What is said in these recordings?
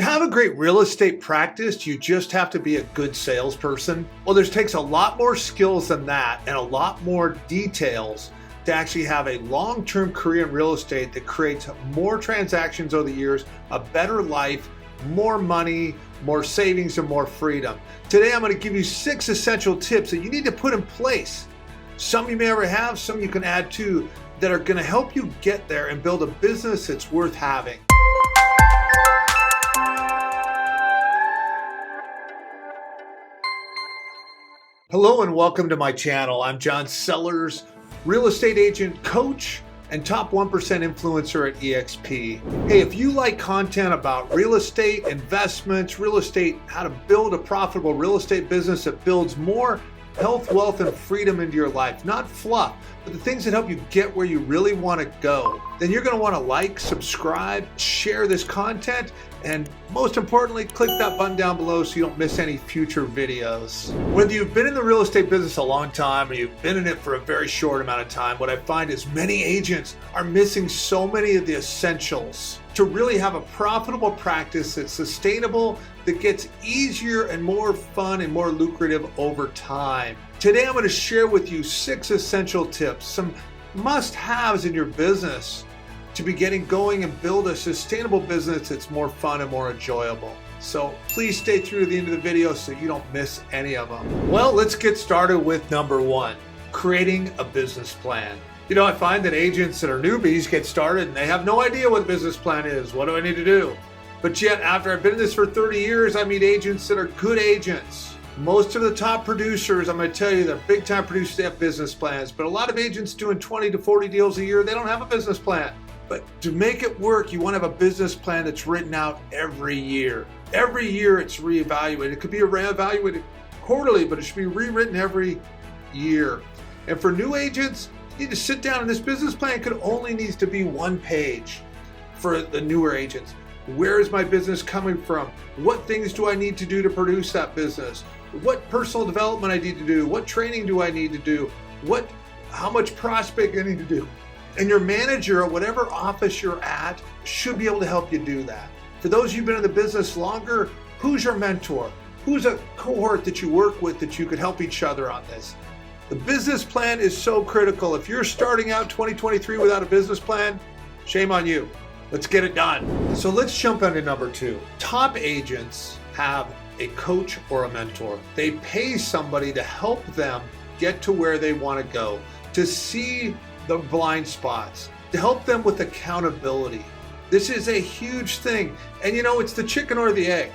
To have a great real estate practice, you just have to be a good salesperson. Well, there takes a lot more skills than that and a lot more details to actually have a long-term career in real estate that creates more transactions over the years, a better life, more money, more savings, and more freedom. Today, I'm going to give you 6 essential tips that you need to put in place. Some you may already have, some you can add to, that are going to help you get there and build a business that's worth having. Hello and welcome to my channel. I'm John Sellers, real estate agent, coach, and top 1% influencer at EXP. Hey, if you like content about real estate, investments, real estate, how to build a profitable real estate business that builds more health, wealth, and freedom into your life, not fluff, but the things that help you get where you really want to go, then you're going to want to like, subscribe, share this content, and most importantly, click that button down below so you don't miss any future videos. Whether you've been in the real estate business a long time or you've been in it for a very short amount of time, what I find is many agents are missing so many of the essentials to really have a profitable practice that's sustainable, that gets easier and more fun and more lucrative over time. Today, I'm going to share with you 6 essential tips, some must-haves in your business to be getting going and build a sustainable business that's more fun and more enjoyable. So please stay through to the end of the video so you don't miss any of them. Well, let's get started with number 1, creating a business plan. You know, I find that agents that are newbies get started and they have no idea what a business plan is. What do I need to do? But yet, after I've been in this for 30 years, I meet agents that are good agents. Most of the top producers, I'm going to tell you, they're big time producers, they have business plans. But a lot of agents doing 20 to 40 deals a year, they don't have a business plan. But to make it work, you want to have a business plan that's written out every year. Every year it's reevaluated. It could be reevaluated quarterly, but it should be rewritten every year. And for new agents, you need to sit down, and this business plan only needs to be 1 page for the newer agents. Where is my business coming from? What things do I need to do to produce that business? What personal development I need to do? What training do I need to do? How much prospecting I need to do? And your manager at whatever office you're at should be able to help you do that. For those of you who've been in the business longer, who's your mentor? Who's a cohort that you work with that you could help each other on this? The business plan is so critical. If you're starting out 2023 without a business plan, shame on you. Let's get it done. So let's jump into number 2. Top agents have a coach or a mentor. They pay somebody to help them get to where they want to go, to see the blind spots, to help them with accountability. This is a huge thing. And you know, it's the chicken or the egg.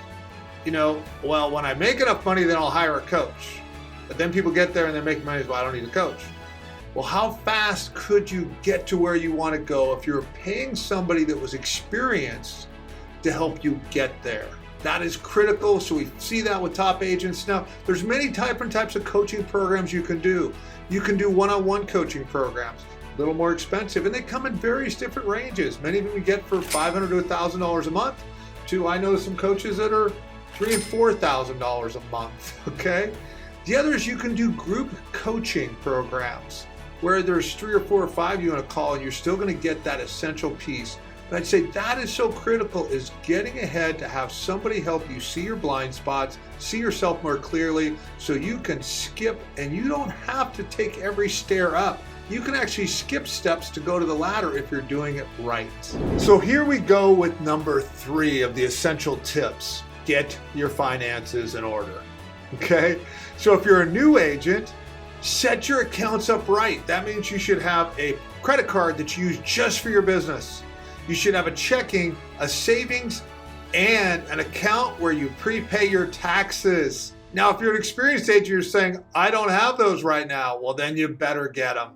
You know, well, when I make enough money, then I'll hire a coach. But then people get there and they're making money, well, I don't need a coach. Well, how fast could you get to where you want to go if you're paying somebody that was experienced to help you get there? That is critical. So we see that with top agents. Now, there's many different types of coaching programs you can do. You can do one-on-one coaching programs, a little more expensive, and they come in various different ranges. Many of them you get for $500 to $1,000 a month, to I know some coaches that are $3,000 and $4,000 a month, okay? The others, you can do group coaching programs where there's 3 or 4 or 5 you want to call, and you're still going to get that essential piece. But I'd say that is so critical, is getting ahead to have somebody help you see your blind spots, see yourself more clearly, so you can skip, and you don't have to take every stair up. You can actually skip steps to go to the ladder if you're doing it right. So here we go with number 3 of the essential tips. Get your finances in order. Okay? So if you're a new agent, set your accounts up right. That means you should have a credit card that you use just for your business. You should have a checking, a savings, and an account where you prepay your taxes. Now, if you're an experienced agent, you're saying, I don't have those right now. Well, then you better get them,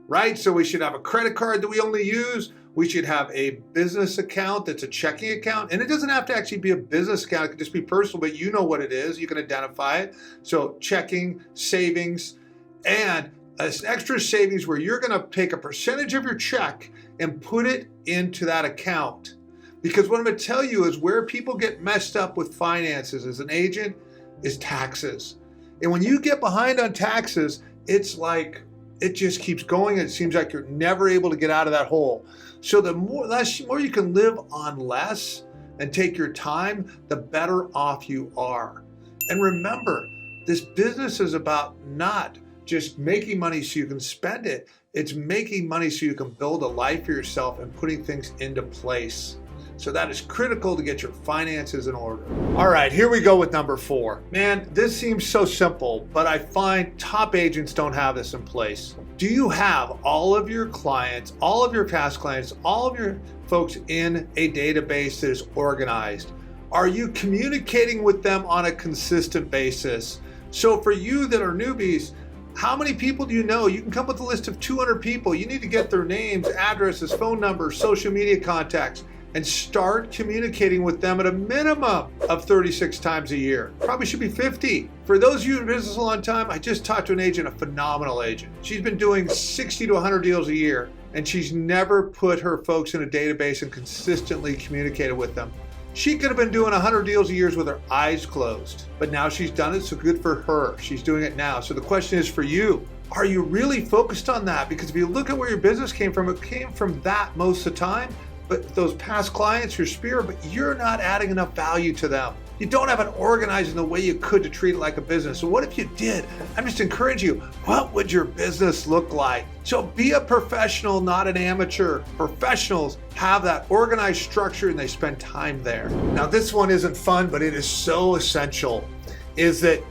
right? So we should have a credit card that we only use. We should have a business account that's a checking account. And it doesn't have to actually be a business account. It could just be personal, but you know what it is. You can identify it. So checking, savings, and an extra savings where you're going to take a percentage of your check and put it into that account. Because what I'm going to tell you is where people get messed up with finances as an agent is taxes. And when you get behind on taxes, it's like it just keeps going. It seems like you're never able to get out of that hole. So the more you can live on less, and take your time, the better off you are. And remember, this business is about not just making money so you can spend it. It's making money so you can build a life for yourself and putting things into place. So that is critical to get your finances in order. All right, here we go with number 4. Man, this seems so simple, but I find top agents don't have this in place. Do you have all of your clients, all of your past clients, all of your folks in a database that is organized? Are you communicating with them on a consistent basis? So for you that are newbies, how many people do you know? You can come with a list of 200 people. You need to get their names, addresses, phone numbers, social media contacts, and start communicating with them at a minimum of 36 times a year. Probably should be 50. For those of you in business a long time, I just talked to an agent, a phenomenal agent. She's been doing 60 to 100 deals a year, and she's never put her folks in a database and consistently communicated with them. She could have been doing 100 deals a year with her eyes closed, but now she's done it, so good for her. She's doing it now. So the question is for you, are you really focused on that? Because if you look at where your business came from, it came from that most of the time. But those past clients, your spirit, but you're not adding enough value to them. You don't have it organized in the way you could to treat it like a business. So what if you did? I'm just encouraging you, what would your business look like? So be a professional, not an amateur. Professionals have that organized structure and they spend time there. Now this one isn't fun, but it is so essential, is that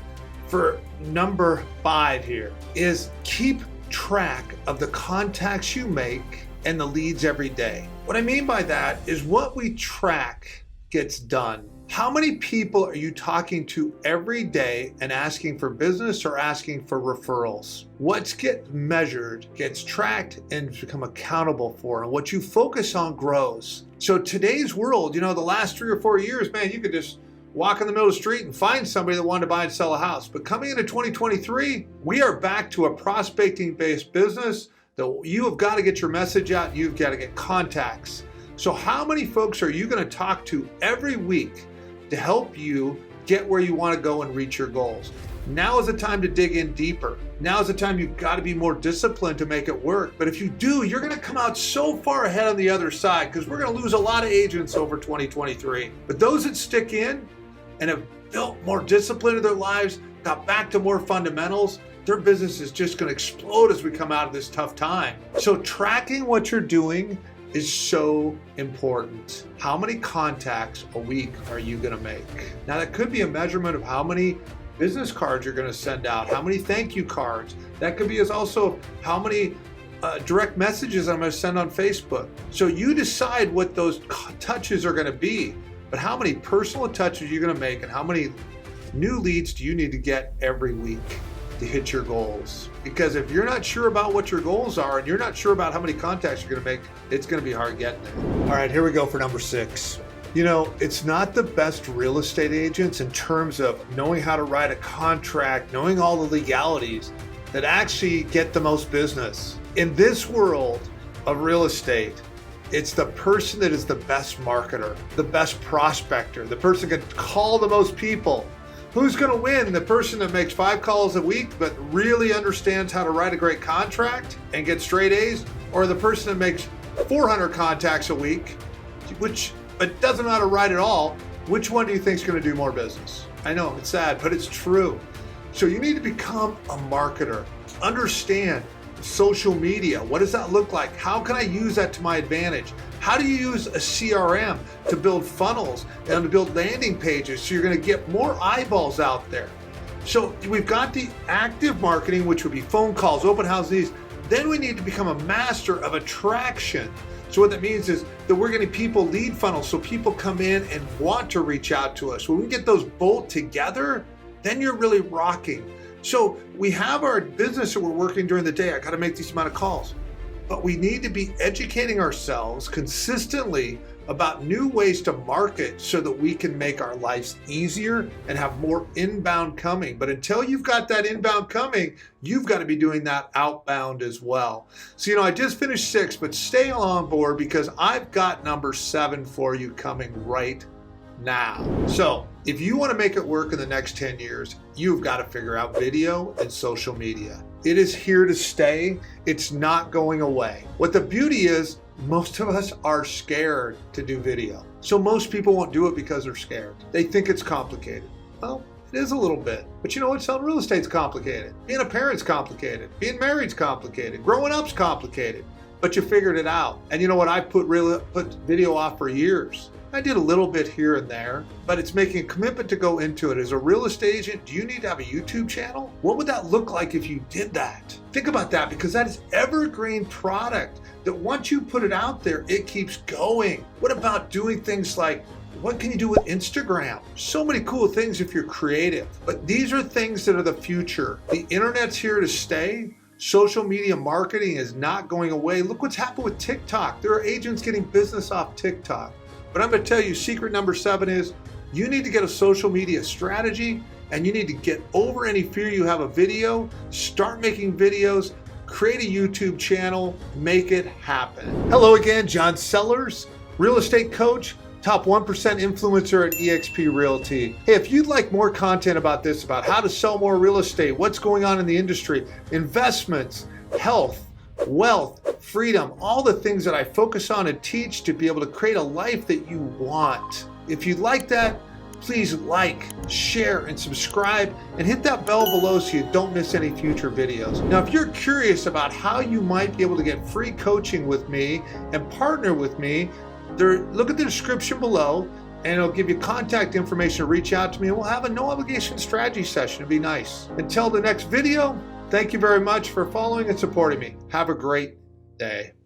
for number 5 here, is keep track of the contacts you make and the leads every day. What I mean by that is what we track gets done. How many people are you talking to every day and asking for business or asking for referrals? What gets measured gets tracked and become accountable for, and what you focus on grows. So today's world, the last 3 or 4 years, man, you could just walk in the middle of the street and find somebody that wanted to buy and sell a house. But coming into 2023, we are back to a prospecting-based business. You have got to get your message out. You've got to get contacts. So how many folks are you going to talk to every week to help you get where you want to go and reach your goals? Now is the time to dig in deeper. Now is the time you've got to be more disciplined to make it work. But if you do, you're going to come out so far ahead on the other side, because we're going to lose a lot of agents over 2023. But those that stick in and have built more discipline in their lives, got back to more fundamentals, their business is just going to explode as we come out of this tough time. So tracking what you're doing is so important. How many contacts a week are you going to make? Now that could be a measurement of how many business cards you're going to send out, how many thank you cards. That could be as also how many direct messages I'm going to send on Facebook. So you decide what those touches are going to be, but how many personal touches you're going to make and how many new leads do you need to get every week to hit your goals? Because if you're not sure about what your goals are and you're not sure about how many contacts you're going to make, it's going to be hard getting there. All right, here we go for number 6. It's not the best real estate agents in terms of knowing how to write a contract, knowing all the legalities that actually get the most business. In this world of real estate, it's the person that is the best marketer, the best prospector, the person that can call the most people. Who's going to win? The person that makes 5 calls a week but really understands how to write a great contract and get straight A's, or the person that makes 400 contacts a week, but doesn't know how to write at all? Which one do you think is going to do more business? I know, it's sad, but it's true. So you need to become a marketer. Understand social media. What does that look like? How can I use that to my advantage? How do you use a CRM to build funnels and to build landing pages so you're going to get more eyeballs out there? So we've got the active marketing, which would be phone calls, open houses. Then we need to become a master of attraction. So what that means is that we're getting people lead funnels so people come in and want to reach out to us. When we get those both together, then you're really rocking. So we have our business that we're working during the day. I got to make these amount of calls. But we need to be educating ourselves consistently about new ways to market so that we can make our lives easier and have more inbound coming. But until you've got that inbound coming, you've got to be doing that outbound as well. So, I just finished 6, but stay on board because I've got number 7 for you coming right now. So if you want to make it work in the next 10 years, you've got to figure out video and social media. It is here to stay. It's not going away. What the beauty is, most of us are scared to do video. So most people won't do it because they're scared. They think it's complicated. Well, it is a little bit. But you know what? Selling real estate's complicated. Being a parent's complicated. Being married's complicated. Growing up's complicated. But you figured it out. And you know what? I put video off for years. I did a little bit here and there, but it's making a commitment to go into it. As a real estate agent, do you need to have a YouTube channel? What would that look like if you did that? Think about that, because that is evergreen product that once you put it out there, it keeps going. What about doing things like, what can you do with Instagram? So many cool things if you're creative, but these are things that are the future. The internet's here to stay. Social media marketing is not going away. Look what's happened with TikTok. There are agents getting business off TikTok. But I'm going to tell you, secret number 7 is you need to get a social media strategy, and you need to get over any fear you have of video, start making videos, create a YouTube channel, make it happen. Hello again, John Sellers, real estate coach, top 1% influencer at eXp Realty. Hey, if you'd like more content about this, about how to sell more real estate, what's going on in the industry, investments, health, wealth, freedom, all the things that I focus on and teach to be able to create a life that you want. If you like that, please like, share, and subscribe, and hit that bell below so you don't miss any future videos. Now, if you're curious about how you might be able to get free coaching with me and partner with me, look at the description below, and it'll give you contact information to reach out to me, and we'll have a no obligation strategy session. It'd be nice. Until the next video, thank you very much for following and supporting me. Have a great day.